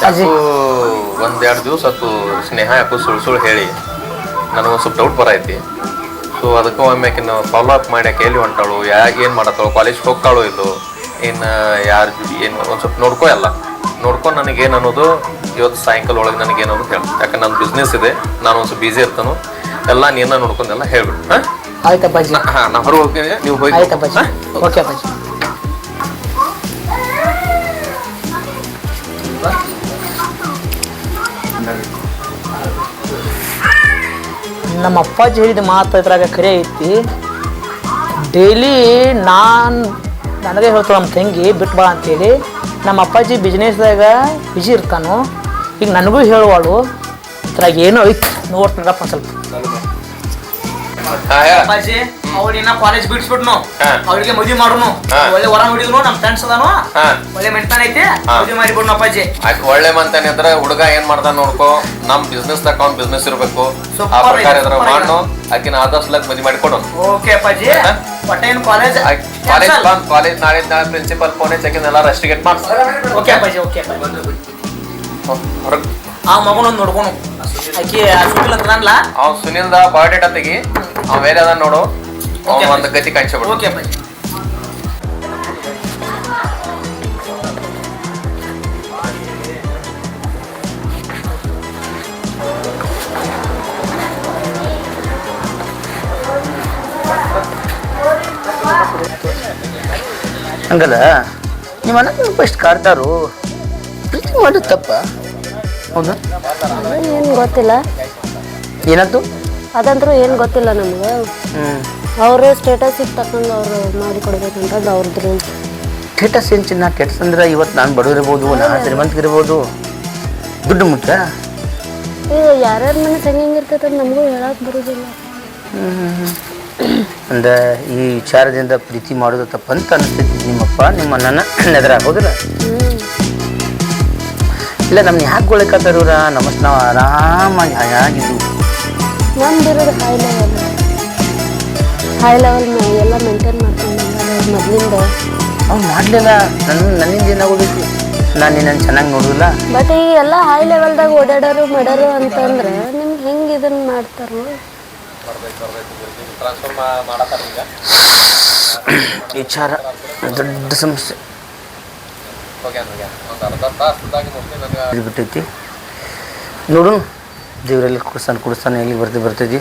ಯಾಕೋ ಒಂದೆರಡು ದಿವಸ ಆತು ಸ್ನೇಹ ಯಾಕೋ ಸುಳ್ಳು ಹೇಳಿ ನನಗೆ ಒಂದು ಸ್ವಲ್ಪ ಡೌಟ್ ಬರೈತಿ. ಸೊ ಅದಕ್ಕೆ ಒಮ್ಮೆ ಫಾಲೋ ಅಪ್ ಮಾಡಿ ಎಲ್ಲಿ ಹೊಂಟಾಳು, ಏನು ಮಾಡತ್ತಾಳು, ಕಾಲೇಜ್ಗೆ ಹೋಗ್ತಾಳೋ ಇಲ್ಲೋ, ಏನು ಯಾರು ಏನು ಒಂದು ಸ್ವಲ್ಪ ನೋಡ್ಕೊ, ಎಲ್ಲ ನೋಡ್ಕೊಂಡು ನನಗೇನು ಅನ್ನೋದು ಇವತ್ತು ಸಾಯಂಕಾಲ ಒಳಗೆ ನನಗೇನು ಅನ್ನೋದು ಹೇಳಿ. ಯಾಕಂದ್ರೆ ನನ್ನ ಬಿಸ್ನೆಸ್ ಇದೆ, ನಾನು ಒಂದು ಸ್ವಲ್ಪ ಬಿಸಿ ಇರ್ತಾನೋ, ಎಲ್ಲ ನೀನ ನೋಡ್ಕೊಂಡೆಲ್ಲ ಹೇಳ್ಬಿಟ್ಟು. ಹಾಂ ಆಯ್ತಪ್ಪಾಜಿ. ಹಾಂ ನಾ ಹೊರಗೆ ಹೋಗ್ತೀನಿ, ನೀವು ಹೋಗಿ. ಆಯ್ತಪ್ಪಾಜಿ. ಓಕೆ ಅಪ್ಪಾಜಿ. ನಮ್ಮ ಅಪ್ಪಾಜಿ ಹೇಳಿದ ಮಾತು ಇದ್ರಾಗ ಖರೆ ಐತಿ. ಡೈಲಿ ನನಗೆ ಹೇಳ್ತಾವ ನಮ್ಮ ತಂಗಿ ಬಿಟ್ಟು ಬಾ ಅಂತೇಳಿ. ನಮ್ಮ ಅಪ್ಪಾಜಿ ಬಿಸ್ನೆಸ್ದಾಗ ಬಿಜಿ ಇರ್ತಾನು. ಈಗ ನನಗೂ ಹೇಳುವಾಳು ಇದ್ರಾಗ ಏನೋ ಐತಿ ನೋಡ್ತೀನಪ್ಪ ಸ್ವಲ್ಪ. ಅಪ್ಪಾಜಿ ಅವ್ಳಿನ ಕಾಲೇಜ್ ಬಿಡ್ಸ್ಬಿಟ್ನು, ಅವಳಿಗೆ ಮದುವೆ ಮಾಡುನು. ಒಳ್ಳೆ ವರ ನೋಡಿದ್ನು, ನಮ್ಮ ಫ್ರೆಂಡ್ಸ್ ಅದಾನು, ಒಳ್ಳೆ ಮೆಂತಾನ ಐತಿ, ಮದುವೆ ಮಾಡಿಬಿಡ್ನು ಅಪ್ಪಾಜಿ. ಆಯ್ತು, ಒಳ್ಳೆ ಮಂತಾನೆ ಅಂದ್ರೆ ಹುಡುಗ ಏನ್ ಮಾಡ್ದ ನೋಡ್ಕೋ. ನಮ್ ಬಿಸ್ನೆಸ್ ತಕ್ಕ ಅವ್ನ ಬಿಸ್ನೆಸ್ ಇರ್ಬೇಕು, ಆ ಪ್ರಕಾರ ಇದ್ರ ಮಾಡು. ಆಕಿನ ಆದಷ್ಟು ಲಗ್ ಮದುವೆ ಮಾಡಿಕೊಡು. ಓಕೆ ಅಪ್ಪಾಜಿ. ಕಾಲೇಜ್ ಕಾಲೇಜ್ ನಾಳೆ ಪ್ರಿನ್ಸಿಪಲ್ ಫೋನ್ ಹಚ್ಚಿ ಎಲ್ಲ ರೆಸ್ಟಿಗೇಟ್ ಮಾಡ್ಸ. ಓಕೆ ಅಪ್ಪಾಜಿ. ಓಕೆ ಆ ಮಗನೊಂದು ನೋಡ್ಕೊನು. ಆಕಿ ಸುನಿಲ್ ಅಂತ ಅನ್ಲ, ಅವ್ನು ಸುನಿಲ್ದ ಬಯೋಡೇಟಾ ತೆಗಿ, ಅವ್ ಬೇರೆ ಅದ ನೋಡು, ಒಂದು ಗತಿ ಕಾಣಿಸ್ಬಿಡು. ಓಕೆ ಅಪ್ಪಾಜಿ. ಹಂಗಲ್ಲ ನಿಮ್ಮ ಅಣ್ಣ ಫಸ್ಟ್ ಕಾಡ್ತಾರು ಪ್ರೀತಿ ಮಾಡೋದು ತಪ್ಪ? ಹೌದಾ? ಏನು ಗೊತ್ತಿಲ್ಲ. ಏನಂತು ಅದಂತರೂ ಏನು ಗೊತ್ತಿಲ್ಲ ನಮಗೆ. ಅವರು ಸ್ಟೇಟಸಿಗೆ ತಕ್ಕಂಗೆ ಅವರು ಮಾಡಿಕೊಡ್ಬೇಕಂತಂದು ಅವ್ರದ್ದು ಸ್ಟೇಟಸ್ ಏನು ಚಿನ್ನ? ಸ್ಟೇಟಸ್ ಅಂದ್ರೆ ಇವತ್ತು ನಾನು ಬಡವರಿರ್ಬೋದು, ನಾನು ಶ್ರೀಮಂತಗಿರ್ಬೋದು, ದುಡ್ಡು ಮುಖ್ಯ. ಈಗ ಯಾರ್ಯಾರ ಮನೆ ಹೆಂಗಿರ್ತೈತೆ ಅಂತ ನಮಗೂ ಹೇಳಕ್ಕೆ ಬರೋದಿಲ್ಲ. ಅಂದ್ರೆ ಈ ವಿಚಾರದಿಂದ ಪ್ರೀತಿ ಮಾಡೋದು ತಪ್ಪಂತ ಅನಿಸ್ತೈತಿ. ನಿಮ್ಮಪ್ಪ ನಿಮ್ಮ ಅಣ್ಣನ ಎದುರಾಗೋದಿಲ್ಲ. ಇಲ್ಲ ನಮ್ಗೆ ಯಾಕೆ ಗೊಳಕತ್ತಾರ ಇವ್ರ? ನಮಸ್ ನಾವು ಆರಾಮಾಗಿ ಹಾಯಾಗಿದ್ದು. ನಮ್ದಿರೋದು ಹೈ ಲೆವೆಲ್ ಎಲ್ಲ ಮೇಂಟೈನ್ ಮಾಡ್ಕೊಂಡು ಮೊದಲಿಂದ. ಅವ್ನು ಮಾಡಲಿಲ್ಲ, ನನ್ನಿಂದ ಏನಾಗೋದೈತಿ? ನಾನು ನಿನ್ನನ್ನು ಚೆನ್ನಾಗಿ ನೋಡೋದಿಲ್ಲ. ಬಟ್ ಈಗ ಎಲ್ಲ ಹೈ ಲೆವೆಲ್ದಾಗ ಓಡಾಡೋರು ಮಾಡ್ಯಾರು ಅಂತಂದ್ರೆ ನಿಮ್ಗೆ ಹೆಂಗೆ ಇದನ್ನು ಮಾಡ್ತಾರೋ ವಿಚಾರ ದೊಡ್ಡ ಸಮಸ್ಯೆ ಬಿಟ್ಟೈತಿ. ನೋಡು, ದೇವರಲ್ಲಿ ಕುಡಿಸ್ತಾನೆ ಎಲ್ಲಿ ಬರ್ತೈತಿ.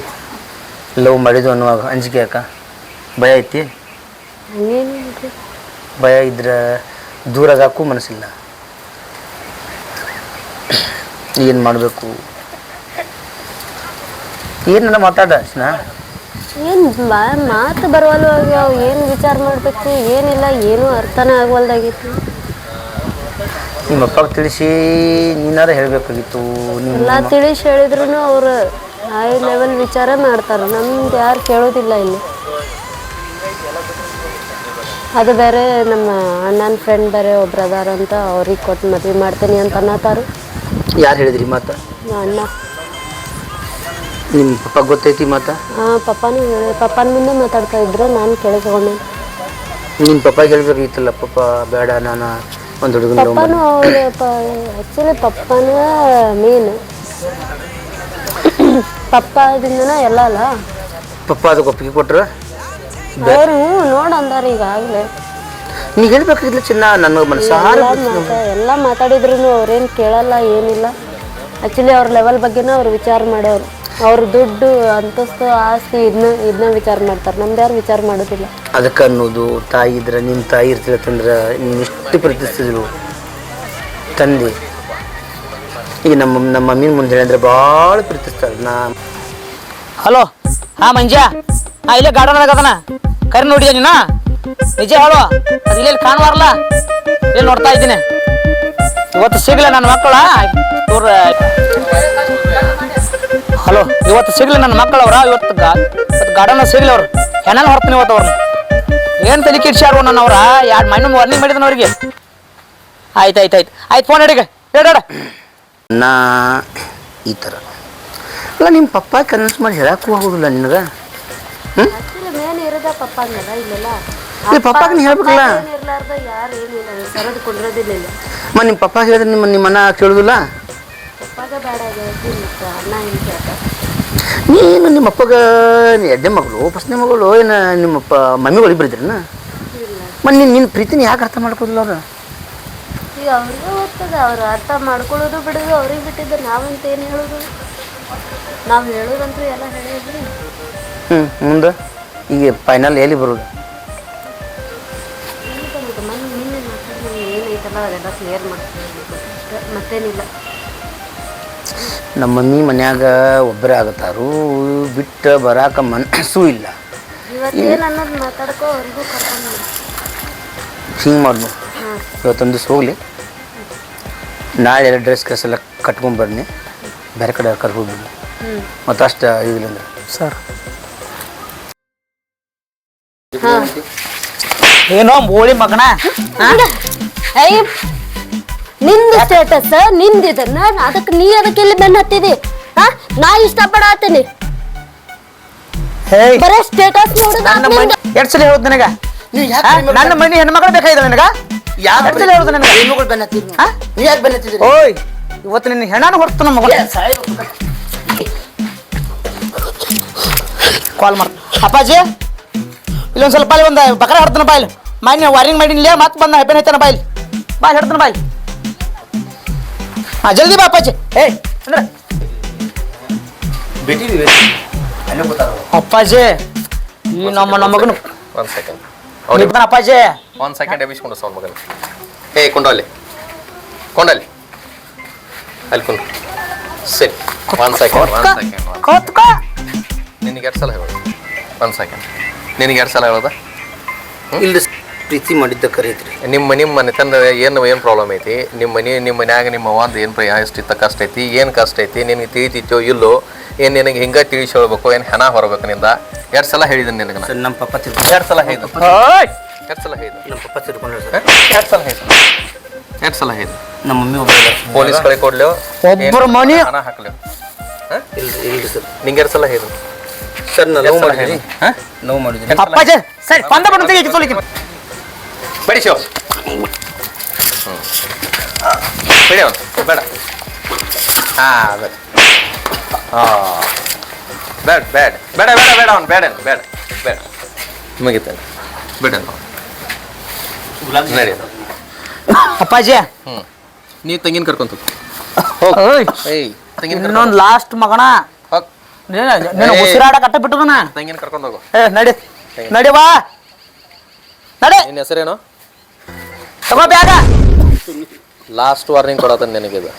ಲವ್ ಮಾಡಿದ್ದು ಅನ್ನುವಾಗ ಅಂಜಿಕೆ ಯಾಕ? ಭಯ ಐತಿ. ಭಯ ಇದ್ರೆ ದೂರಾಗಾಕು ಮನಸ್ಸಿಲ್ಲ. ಏನು ಮಾಡಬೇಕು? ಏನನ್ನ ಮಾತಾಡ ಸ್ನಾ? ಏನು ಮಾತು ಬರವಲ್ವ ಅವು, ಏನು ವಿಚಾರ ಮಾಡಬೇಕು ಏನಿಲ್ಲ, ಏನೂ ಅರ್ಥನೇ ಆಗವಲ್ದಾಗಿತ್ತು. ನಿಮ್ಮಪ್ಪ ತಿಳಿಸಿ ನೀನಾರ ಹೇಳಬೇಕಾಗಿತ್ತು. ಎಲ್ಲ ತಿಳಿಸಿ ಹೇಳಿದ್ರು ಅವರು ಹೈ ಲೆವೆಲ್ ವಿಚಾರ ಮಾಡ್ತಾರೆ. ನಮ್ದು ಯಾರು ಕೇಳೋದಿಲ್ಲ ಇಲ್ಲಿ. ಅದು ಬೇರೆ ನಮ್ಮ ಅಣ್ಣನ ಫ್ರೆಂಡ್ ಬೇರೆ ಒಬ್ರು ಅದಾರ ಅಂತ, ಅವ್ರಿಗೆ ಕೊಟ್ಟು ಮದುವೆ ಮಾಡ್ತೀನಿ ಅಂತ ಅನ್ನತಾರು. ಯಾರು ಹೇಳಿದ್ರಿ ಮಾತಾ? ಅಣ್ಣ. ನಿಮ್ಮ ಪಪ್ಪ ಗೊತ್ತೈತಿ ಮಾತಾ? ಹಾಂ, ಪಪ್ಪನ ಮುಂದೆ ಮಾತಾಡ್ತಾ ಇದ್ರು, ನಾನು ಕೇಳಿಸ್ಕೊಂಡೆ. ನಿಮ್ಮ ಪಪ್ಪ ಹೇಳ್ಬೇಕಾಗಿತ್ತಲ್ಲ, ಪಪ್ಪ ಬೇಡ ನಾನು ಒಂದು ಹುಡುಗನ. ಪಪ್ಪನೂ ಅವ್ರ ಆ್ಯಕ್ಚುಲಿ ಪಪ್ಪನ ಮೇನ್, ಪಪ್ಪದಿಂದನ ಎಲ್ಲ ಅಲ್ಲ. ಪಪ್ಪ ಅದಕ್ಕೆ ಒಪ್ಪಿಗೆ ಕೊಟ್ರ? ಅವರು ನೋಡು ಅಂದಾರ ಈಗಾಗಲೇ. ನೀ ಹೇಳ್ಬೇಕಾಗಿಲ್ಲ ಚಿನ್ನ, ನನ್ನ ಮನಸ್ಸಾರ ಎಲ್ಲ ಮಾತಾಡಿದ್ರು ಅವ್ರೇನು ಕೇಳಲ್ಲ, ಏನಿಲ್ಲ. ಆ್ಯಕ್ಚುಲಿ ಅವ್ರ ಲೆವೆಲ್ ಬಗ್ಗೆನೂ ಅವ್ರು ವಿಚಾರ ಮಾಡೋರು. ಅವ್ರ ದುಡ್ಡು, ಅಂತಸ್ತು, ಆಸ್ತಿ ಇದನ್ನ ವಿಚಾರ ಮಾಡ್ತಾರೆ. ನಮ್ದು ಯಾರು ವಿಚಾರ ಮಾಡೋದಿಲ್ಲ. ಅದಕ್ಕೆ ಅನ್ನೋದು ತಾಯಿ ಇದ್ರೆ, ನಿಮ್ಮ ತಾಯಿ ಇರ್ತಿಲ್ಲತ್ತಂದ್ರೆ ನೀನು ಎಷ್ಟು ಪ್ರೀತಿಸ್ತಿದ್ರು ತಂದೆ. ಈಗ ನಮ್ಮ ಮಮ್ಮಿನ ಮುಂದೆ ಹೇಳಿದ್ರೆ ಭಾಳ ಪ್ರೀತಿಸ್ತಾರೆ. ಹಲೋ, ಹಾಂ ಮಂಜಾ, ಹಾಂ ಇಲ್ಲೇ ಗಾರ್ಡನ್ದಾಗ ಅದನ ಕರಿ ನೋಡಿದೆ ನೀನು? ನಿಜ ಹೇಳು, ಅದು ಇಲ್ಲೆಲ್ಲಿ ಕಾಣುವಾರಲ್ಲ, ಇಲ್ಲಿ ನೋಡ್ತಾ ಇದ್ದೀನಿ. ಇವತ್ತು ಸಿಗ್ಲ ನನ್ನ ಮಕ್ಕಳ ಇವ್ರ. ಹಲೋ, ಇವತ್ತು ಸಿಗ್ಲಿ ನನ್ನ ಮಕ್ಕಳವ್ರ. ಇವತ್ತು ಗಾರ್ಡನ್ ಸಿಗ್ಲಿ ಅವ್ರು. ಹೆಣ್ಣಲ್ಲಿ ಹೊರ್ತೀನಿ ಇವತ್ತು ಅವ್ರನ್ನ. ಏನು ತಲೆ ಕಿಡ್ಸ್ಯಾರು ನನ್ನವ್ರ? ಎರಡು ಮೈನೊಂದು ವಾರ್ನಿಂಗ್ ಮಾಡಿದನ ಅವ್ರಿಗೆ. ಆಯ್ತು ಫೋನ್ ಅಡಿಗೆ ಹೇಳ. ನಾ ಈ ಥರ ಅಲ್ಲ, ನಿಮ್ಮ ಪಪ್ಪ ಕನ್ವಿನ್ಸ್ ಮಾಡಿ ಹೇಳಕ್ಕೂ ಆಗೋದಿಲ್ಲ ನಿನಗೆ? ಮೇನ್ ಇರೋದ ಪಪ್ಪ ಅಂದಲ್ಲ ಇಲ್ಲೆಲ್ಲ. ಈ ಪಪ್ಪಾಗ ನೀ ಹೇಳ್ಬೇಕಲ್ಲ. ಇರ್ಲಾರ್ದ ಯಾರು ಏನಿಲ್ಲ ಸರದ್ ಕುಂಡ್ರದಿಲ್ಲ ಇಲ್ಲ. ನಿಮ್ಮ ಪಪ್ಪ ಹೇಳಿದ್ರೆ ನಿಮ್ಮ ಅಣ್ಣ ಕೇಳುದಿಲ್ಲ. ಪಪ್ಪಾಗ ಬೇಡ ಮತ್ತೆ ಅಣ್ಣ ಏನು ಕೇಳ್ತಾರೆ. ನೀನು ನಿಮ್ಮ ಅಪ್ಪಗ ಎಡ್ಡೆ ಮಗಳು ಫಸ್ಟ್ನೇ ಮಗಳು ಏನು ನಿಮ್ಮಪ್ಪ ಮಮ್ಮಿಗಳು ಇಬ್ಬರು ಇದ್ರನ? ಮತ್ತು ನಿನ್ನ ಪ್ರೀತಿನ ಯಾಕೆ ಅರ್ಥ ಮಾಡ್ಕೋದಿಲ್ಲ ಅವ್ರು? ಈಗ ಅವ್ರಿಗೆ ಓದ್ತದೆ, ಅವ್ರು ಅರ್ಥ ಮಾಡ್ಕೊಳ್ಳೋದು ಬಿಡೋದು ಅವ್ರಿಗೆ ಬಿಟ್ಟಿದ್ದು. ನಾವಂತ ಏನು ಹೇಳೋದು? ನಾವು ಹೇಳೋದಂತೂ ಎಲ್ಲ ಹೇಳಿದ್ರಿ. ಮುಂದೆ ಈಗ ಫೈನಲ್ ಎಲ್ಲಿ ಬರೋದು? ನಿನ್ನೆ ಮಾತಾಡಿ ಏನೈತಲ್ಲ ಅದೆಲ್ಲ ಕ್ಲಿಯರ್ ಮಾಡ್ತೀವಿ, ಮತ್ತೇನಿಲ್ಲ. ನಮ್ಮ ಮಮ್ಮಿ ಮನ್ಯಾಗ ಒಬ್ಬರೇ ಆಗತ್ತಾರು, ಬಿಟ್ಟು ಬರಾಕ ಮನಸ್ಸೂ ಇಲ್ಲ. ಇವತ್ತೇನು ಅನ್ನೋದು ಮಾತಾಡ್ಕೊ, ಅವ್ರಿಗೂ ಕರ್ಕೊಂಡು ಹಿಂಗೆ ಮಾಡ್ದು. ಇವತ್ತೊಂದು ದಿವ್ಸ ಹೋಗಲಿ, ನಾಳೆ ಎಲ್ಲ ಡ್ರೆಸ್ ಕೇಸ್ ಎಲ್ಲ ಕಟ್ಕೊಂಡ್ಬರ್ನಿ, ಬೇರೆ ಕಡೆ ಕರ್ಕೊಂಡು ಹೋಗ್ಬಿಡ್ಲಿ. ಮತ್ತು ಅಷ್ಟು ಇದಿಲ್ಲ ಅಂದ್ರೆ ಸರ್ ಏನೋ ಬೋಳಿ ಮಗನ ನಿಂದು ಸ್ಟೇಟಸ್ ನಿಂದಿದನ್ನ ಅದಕ್ಕೆ ನೀ ಅದಕ್ಕೆ ಇಲ್ಲಿ ಬೆನ್ನ ಹತ್ತಿದಿ. ನಾ ಇಷ್ಟಪಡತ್ತೀನಿ ಬರೇ ಸ್ಟೇಟಸ್ ನೋಡುದ. ಎಷ್ಟು ಸಲ ಹೇಳುದು ನನಗ? ನನ್ನ ಮನೆ ಹೆಣ್ಮಗಳು ಬೇಕಾಗಿದ್ದಾವೆ ನನಗ? ಎಷ್ಟು ಸಲ ಹೇಳುದು ನನಗ? ಓಯ್ ಇವತ್ತು ನಿನ್ನ ಹೆಣ್ಣಾನು ಹೊರತು ನಮ್ಮ ಮಗ ಕಾಲ್ ಮಾಡ. ಅಪ್ಪಾಜಿ ಇಲ್ಲೊಂದು ಸ್ವಲ್ಪ ಅಲ್ಲಿ ಒಂದು ಬಕರ ಹಿಡ್ತಾನ ಬಾಯ್ಲಿ. ಮಾನ್ಯ ವಾರಿಂಗ್ ಮಾಡಿನ್ಲೇ ಮತ್ತೆ ಬಂದ ಹೆಪ್ಪೆನ ಐತಾನ ಬಾಯ್ಲಿ. ಬಾಯ್ ಹಿಡ್ತಾನ ಬಾಯ್ಲಿ. ಹಾಂ ಜಲ್ದಿ ಬಾ ಅಪ್ಪಾಜಿ. ಏಯ್ ಅಂದ್ರೆ ಅಪ್ಪಾಜಿ ಈ ನಮ್ಮ ಮಗನು ಒಂದು ಸೆಕೆಂಡ್ ಅಪ್ಪಾಜಿ ಒಂದು ಸೆಕೆಂಡ್ ಎಬ್ಬಿಸ್ಕೊಂಡು ಸೌಂಡ್ ಮಗನ. ಏಯ್ ಕೊಂಡಲ್ಲಿ ಕೊಂಡಲ್ಲಿ ಅಲ್ಲಿ ಕೊಂಡು ಸರಿ. ಒಂದು ಸೆಕೆಂಡ್ ನಿನಗೆ ಎರಡು ಸಲ ಹೇಳೋದು. ಒಂದು ಸೆಕೆಂಡ್ ನಿನಗೆ ಎರಡು ಸಲ ಹೇಳೋದ? ಇಲ್ಲಿ ಪ್ರೀತಿ ಮಾಡಿದ್ದ ಕರೀತ್ರಿ. ನಿಮ್ಮ ಮನೆತನ ಏನು ಪ್ರಾಬ್ಲಮ್ ಐತಿ? ನಿಮ್ಮ ಮನ್ಯಾಗ ನಿಮ್ಮ ಒಂದು ಏನು ಎಷ್ಟಿತ್ತ ಕಷ್ಟ ಐತಿ, ಏನು ಕಷ್ಟ ಐತಿ, ನಿನಗೆ ತಿಳಿತಿತ್ತೋ ಇಲ್ಲೋ, ಏನು ನಿನಗೆ ಹಿಂಗೆ ತಿಳಿಸಿ ಹೇಳ್ಬೇಕು, ಏನು ಹೆಣ ಹೊರಬೇಕು ನಿಂದ? ಎರಡು ಸಲ ಹೇಳಿದ್ದೀನಿ ನಿನಗೆ. ಸರ್ ನಮ್ಮ ಪಪ್ಪ ತಿರ್ಕೊಂಡು ಎರಡು ಸಲ ಹೇಳಿದ್ದು. ಎರಡು ಸಲ ಹೇಳಿದ್ದು. ನಮ್ಮ ಪಪ್ಪ ತಿರ್ಕೊಂಡ್ರೆ ಸರ್. ಎರಡು ಸಲ ಹೇಳಿದ್ದು. ಎರಡು ಸಲ ಹೇಳಿದ್ದು. ನಮ್ಮ ಮಮ್ಮಿ ಒಬ್ಬ ಪೊಲೀಸ್ ಕಡೆ ಕೊಡ್ಲಿ, ಒಬ್ಬರ ಮನೆ ಹಣ ಹಾಕ್ಲಿ. ಇಲ್ರಿ ಸರ್. ನಿಂಗೆ ಎರಡು ಸಲ ಹೇಳಿದ್ದು. ಸರ್ ನಾನು ನೋವು ಮಾಡಿದ್ದೀನಿ. ನೋವು ಮಾಡಿದ್ದೀನಿ ಅಪ್ಪಾಜಿ. ಸರಿ ಬಂದ ಬಂದು ತೆಗಿ ಸೋಲಿಕ್ಕೆ ಬಡಿ ಶಿವ. ಬಿಡಿ ಅವನು ಬೇಡ. ಹಾಂ ಬೇಡ. ಹಾಂ ಬೇಡ ಬೇಡ ಬೇಡ ಬೇಡ ಬೇಡ ಅವ್ನು ಬೇಡ ಬೇಡ ಬೇಡ ಮುಗಿತಾನೆ ಬಿಡ ನಡಿ. ಅಪ್ಪಾಜಿ ನೀ ತಂಗಿನ ಕರ್ಕೊಂತ ಓಯ್ ಏಯ್ ತಂಗಿನ ಇನ್ನೊಂದು ಲಾಸ್ಟ್ ಮಗನ ಹೋಗ್ ನೀನು ಉಸಿರಾಡ ಕಟ್ಟ ಬಿಟ್ಟದನ. ತಂಗಿನ ಕರ್ಕೊಂಡು ಹೋಗು. ನಡಿ ನಡಿ ಬಾ ನಡಿ. ನಿನ್ನ ಹೆಸರೇನು? ತಗೋ ಬ್ಯಾಗ. Last warning ಕೊಡತಾನೆ ನಿನಗಿದು.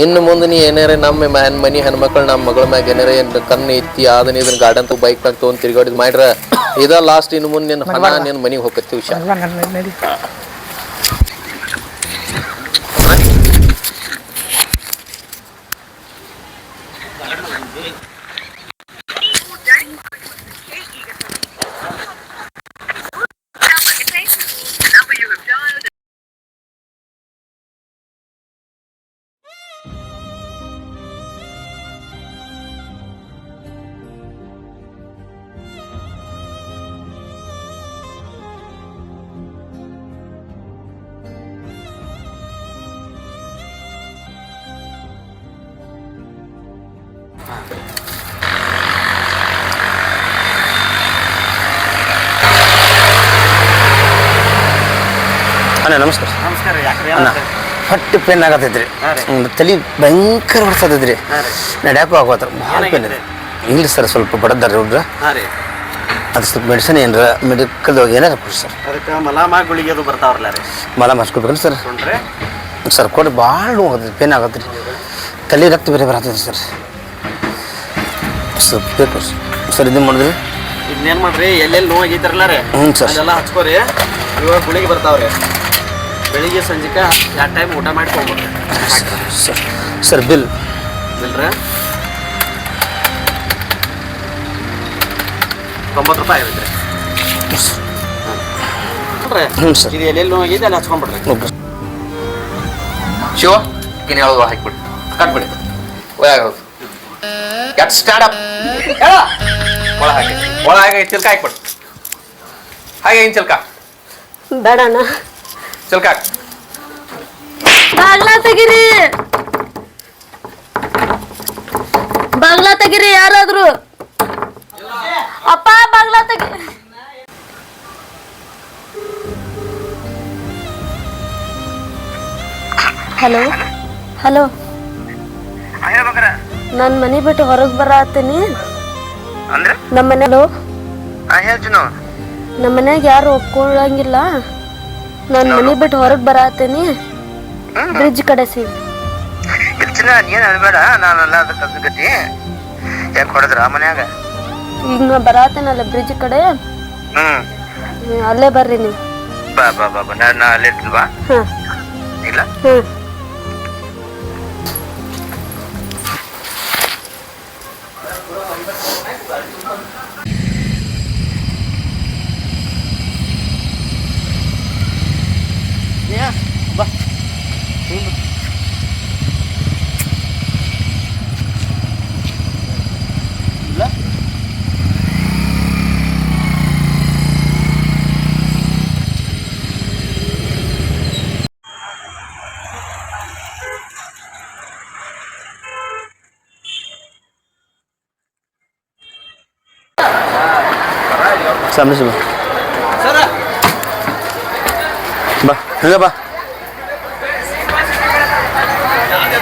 ಇನ್ನು ಮುಂದೆ ನೀ ಏನಾರ ನಮ್ಮ ಮನೆ ಹೆಣ್ಮಕ್ಳು ನಮ್ಮ ಮಗಳ ಮ್ಯಾಗ ಏನಾರ ಏನು ಕಣ್ಣು ಎತ್ತಿ ಅದನ್ನ ಇದನ್ನ ಗಾರ್ಡನ್ ಬೈಕ್ ಮ್ಯಾಗ ತೊಗೊಂಡು ತಿರ್ಗಾಡಿದ್ ಮಾಡ್ರ ಇದ ಲಾಸ್ಟ್. ಇನ್ನು ಮುಂದೆ ನಿನ್ನ ಹಣ ನಿನ್ನ ಮನೆಗೆ ಹೋಗತ್ತಿ ಹುಷಾರ್. ನಡಿ ಅಣ್ಣ ನಮಸ್ಕಾರ. ನಮಸ್ಕಾರ. ಯಾಕ್ರಿ ಅಣ್ಣ ಹೊಟ್ಟೆ ಪೇನ್ ಆಗತೈತ್ರಿ, ತಲೆ ಭಯಂಕರ ಹೊಡ್ಸತೈತ್ರಿ, ನಡ್ಯಾಕೂ ಆಗೋತ್ರ ಭಾಳ ಪೇನ್ ಇದೆ. ಇಲ್ಲ ಸರ್ ಸ್ವಲ್ಪ ಬಡದಾರ ಹುಡ್ರ, ಹಾಂ ರೀ. ಅದು ಸ್ವಲ್ಪ ಮೆಡಿಸಿನ್ ಏನಾರ ಮೆಡಿಕಲ್ದೊಳಗೆ ಏನಾರ ಕೊಡಿ ಸರ್. ಅದಕ್ಕೆ ಮಲಾಮ ಗುಳಿಗೆ ಅದು ಬರ್ತಾವ್ರಲ್ಲ ರೀ, ಮಲ ಮಾಡಿಸ್ಕೊಬೇಕಲ್ಲ ಸರ್? ನೋಡ್ರಿ ಸರ್ ಕೊಡಿ, ಭಾಳ ನೋವು ಆಗತ್ತೆ, ಪೇನ್ ಆಗತ್ತೆ ರೀ, ತಲೆ ರಕ್ತ ಬೇರೆ ಬರತ್ತೈತೆ ಸರ್. ಸ್ವಲ್ಪ ಬೇಕು ಸರ್. ಇದು ಮಾಡಿದ್ರಿ ಇದನ್ನೇನು ಮಾಡ್ರಿ, ಎಲ್ಲೆಲ್ಲಿ ನೋವು ಆಗೈತಿರಲ್ಲ ರೀ ಹ್ಞೂ ಸರ್. ಅದೆಲ್ಲ ಹಚ್ಕೋರಿ. ಇವಾಗ ಗುಳಿಗೆ ಬರ್ತಾವ್ರಿ, ಬೆಳಿಗ್ಗೆ ಸಂಜೆಗೆ 2 ಟೈಮ್ ಊಟ ಮಾಡಿ ಹೋಗ್ಬಿಡ್ರಿ. ಸರ್ ಸರ್ ಬಿಲ್ ಇಲ್ರಿ 90 ರೂಪಾಯಿ ಆಗೈತೆ ರೀ. ಹ್ಞೂ ಸರ್. ಇದು ಎಲ್ಲೆಲ್ಲಿ ನೋವು ಆಗೈತೆ ಅಲ್ಲಿ ಹಚ್ಕೊಂಡ್ಬಿಡ್ರಿ. ಶಿವ ಏನು ಹೇಳೋದು ಹಾಕ್ಬಿಡಿ, ಕಟ್ಬಿಡಿ. ಒಳಗೋದು ಗೆಟ್ ಸ್ಟಾರ್ಟ್ ಅಪ್. ಒಳ ಹಾಕಿ ಚಿಲ್ಕ ಹಾಕ್ಬಿಡು. ಹಾಗೆ ಏನು ಚಿಲ್ಕ ಬೇಡಣ್ಣ. ಚಲ್ಕ ಬಾಗ್ಲ ತೆಗಿರಿ, ಬಾಗ್ಲ ತೆಗಿರಿ ಯಾರಾದ್ರು. ಅಪ್ಪ ಬಾಗ್ಲ ತೆಗಿ. ಹಲೋ ಹಲೋ, ನಾನು ಮನೆ ಬಿಟ್ಟು ಹೊರಗೆ ಬರತ್ತೀನಿ. ನಮ್ಮ ಮನೇಲು ನಮ್ಮ ಮನ್ಯಾಗ ಯಾರು ಒಪ್ಕೊಳ್ಳಂಗಿಲ್ಲ. ನಾನು ಮನೆ ಬಿಟ್ಟು ಹೊರಗೆ ಬರತ್ತೀನಿ. ಬ್ರಿಡ್ಜ್ ಕಡೆ ಸಿಗ್. ಈಗ ನಾ ಬರತ್ತೇನಲ್ಲ ಬ್ರಿಡ್ಜ್ ಕಡೆ, ಅಲ್ಲೇ ಬರ್ರಿ ನೀವು. ಹ್ಮ್. ಸಾಮಿ ಬಾ ಹಂಗ ಬಾ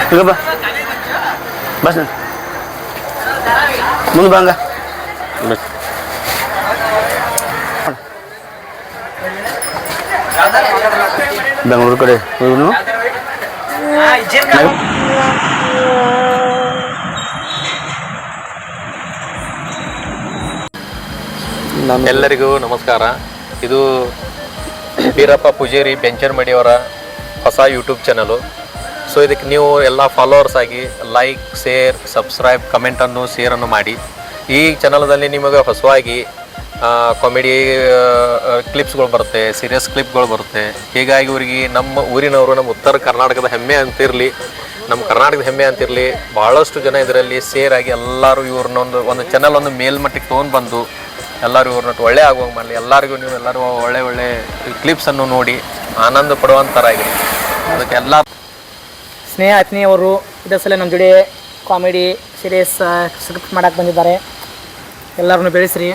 ಹಂಗ ಬಾ ಬಸ್ ಮುಂದೆ ಬಾ ಹಂಗ ಬೆಂಗಳೂರು ಕಡೆ ಹೋಗುನು. ಎಲ್ಲರಿಗೂ ನಮಸ್ಕಾರ. ಇದು ಬೀರಪ್ಪ ಪೂಜೇರಿ ಬೆಂಚರ್ಮಡಿಯವರ ಹೊಸ ಯೂಟ್ಯೂಬ್ ಚಾನಲು. ಸೊ ಇದಕ್ಕೆ ನೀವು ಎಲ್ಲ ಫಾಲೋವರ್ಸ್ ಆಗಿ ಲೈಕ್, ಶೇರ್, ಸಬ್ಸ್ಕ್ರೈಬ್, ಕಮೆಂಟನ್ನು, ಶೇರನ್ನು ಮಾಡಿ. ಈ ಚಾನಲ್ದಲ್ಲಿ ನಿಮಗೆ ಹೊಸವಾಗಿ ಕಾಮಿಡಿ ಕ್ಲಿಪ್ಸ್ಗಳು ಬರುತ್ತೆ, ಸೀರಿಯಸ್ ಕ್ಲಿಪ್ಗಳು ಬರುತ್ತೆ. ಹೀಗಾಗಿ ಇವರಿಗೆ ನಮ್ಮ ಊರಿನವರು, ನಮ್ಮ ಉತ್ತರ ಕರ್ನಾಟಕದ ಹೆಮ್ಮೆ ಅಂತಿರಲಿ, ನಮ್ಮ ಕರ್ನಾಟಕದ ಹೆಮ್ಮೆ ಅಂತಿರಲಿ, ಭಾಳಷ್ಟು ಜನ ಇದರಲ್ಲಿ ಸೇರ್ ಆಗಿ ಎಲ್ಲರೂ ಇವ್ರನ್ನೊಂದು ಚಾನಲ್ ಒಂದು ಮೇಲ್ಮಟ್ಟಿಗೆ ತೊಗೊಂಡ್ಬಂದು ಎಲ್ಲರೂ ಇವ್ರನ್ನ ಒಳ್ಳೆ ಆಗುವಂಗೆ ಮಾಡಲಿ. ಎಲ್ಲರಿಗೂ ನೀವು ಎಲ್ಲರೂ ಒಳ್ಳೆ ಒಳ್ಳೆ ಕ್ಲಿಪ್ಸನ್ನು ನೋಡಿ ಆನಂದ ಪಡುವಂಥರ ಆಗಿರಿ. ಅದಕ್ಕೆ ಎಲ್ಲ ಸ್ನೇಹ ಅತ್ನಿ ಅವರು ಇದೇ ಸಲ ನಮ್ಮ ಜೊತೆ ಕಾಮಿಡಿ ಸೀರಿಯಸ್ ಸ್ಕ್ರಿಪ್ಟ್ ಮಾಡೋಕ್ಕೆ ಬಂದಿದ್ದಾರೆ. ಎಲ್ಲರನ್ನು ಬೆಳೆಸ್ರಿ.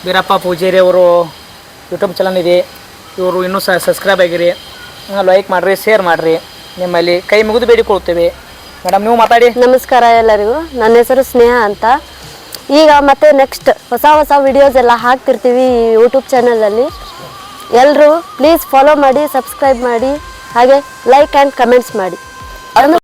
ಬೀರಪ್ಪ ಪೂಜೇರಿ ಅವರು ಯೂಟ್ಯೂಬ್ ಚಾನಲ್ ಇದೆ, ಇವರು ಇನ್ನೂ ಸಬ್ಸ್ಕ್ರೈಬ್ ಆಗಿರಿ, ಲೈಕ್ ಮಾಡಿರಿ, ಶೇರ್ ಮಾಡಿರಿ. ನಿಮ್ಮಲ್ಲಿ ಕೈ ಮುಗಿದು ಬೇಡಿಕೊಳ್ತೇವೆ. ಮೇಡಮ್ ನೀವು ಮಾತಾಡಿ. ನಮಸ್ಕಾರ ಎಲ್ಲರಿಗೂ. ನನ್ನ ಹೆಸರು ಸ್ನೇಹ ಅಂತ. ಈಗ ಮತ್ತೆ ನೆಕ್ಸ್ಟ್ ಹೊಸ ಹೊಸ ವಿಡಿಯೋಸ್ ಎಲ್ಲ ಹಾಕ್ತಿರ್ತೀವಿ ಈ ಯೂಟ್ಯೂಬ್ ಚಾನಲಲ್ಲಿ. ಎಲ್ಲರೂ ಪ್ಲೀಸ್ ಫಾಲೋ ಮಾಡಿ, ಸಬ್ಸ್ಕ್ರೈಬ್ ಮಾಡಿ, ಹಾಗೆ ಲೈಕ್ ಆ್ಯಂಡ್ ಕಮೆಂಟ್ಸ್ ಮಾಡಿ.